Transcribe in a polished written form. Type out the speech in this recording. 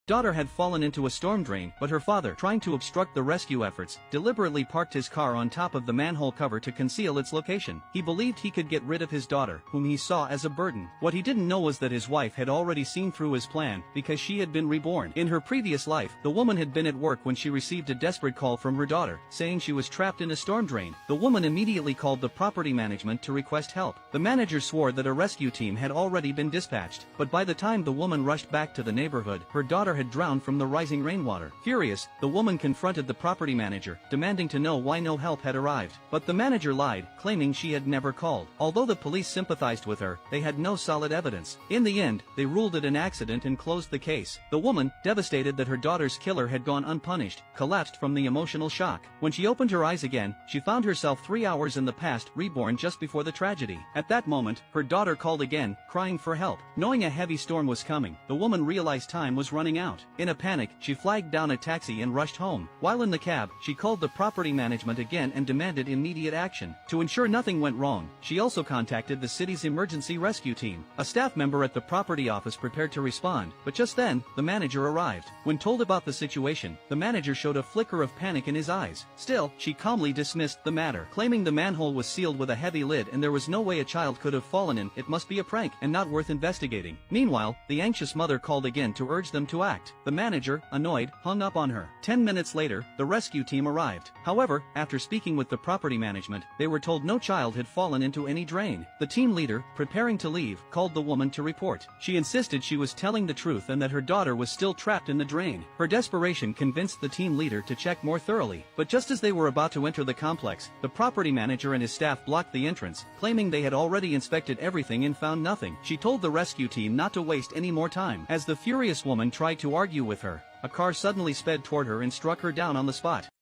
daughter had fallen into a storm drain, but her father, trying to obstruct the rescue efforts, deliberately parked his car on top of the manhole cover to conceal its location. He believed he could get rid of his daughter, whom he saw as a burden. What he didn't know was that his wife had already seen through his plan, because she had been reborn. In her previous life, the woman had been at work when she received a desperate call from her daughter, saying she was trapped in a storm drain. The woman immediately called the property management to request help. The manager swore that a rescue team had already been dispatched, but by the time the woman rushed back to the neighborhood, her daughter had drowned from the rising rainwater. Furious, the woman confronted the property manager, demanding to know why no help had arrived. But the manager lied, claiming she had never called. Although the police sympathized with her, they had no solid evidence. In the end, they ruled it an accident and closed the case. The woman, devastated that her daughter's killer had gone unpunished, collapsed from the emotional shock. When she opened her eyes again, she found herself 3 hours in the past, reborn just before the tragedy. At that moment, her daughter called again, crying for help. Knowing a heavy storm was coming, the woman realized time was running out. In a panic, she flagged down a taxi and rushed home. While in the cab, she called the property management again and demanded immediate action. To ensure nothing went wrong, she also contacted the city's emergency rescue team. A staff member at the property office prepared to respond, but just then, the manager arrived. When told about the situation, the manager showed a flicker of panic in his eyes. Still, she calmly dismissed the matter, claiming the manhole was sealed with a heavy lid and there was no way a child could have fallen in. It must be a prank and not worth investigating. Meanwhile, the anxious mother called again to urge them to act. The manager, annoyed, hung up on her. 10 minutes later, the rescue team arrived. However, after speaking with the property management, they were told no child had fallen into any drain. The team leader, preparing to leave, called the woman to report. She insisted she was telling the truth and that her daughter was still trapped in the drain. Her desperation convinced the team leader to check more thoroughly. But just as they were about to enter the complex, the property manager and his staff blocked the entrance, claiming they had already inspected everything and found nothing. She told the rescue team not to waste any more time. As the furious woman tried to argue with her, a car suddenly sped toward her and struck her down on the spot.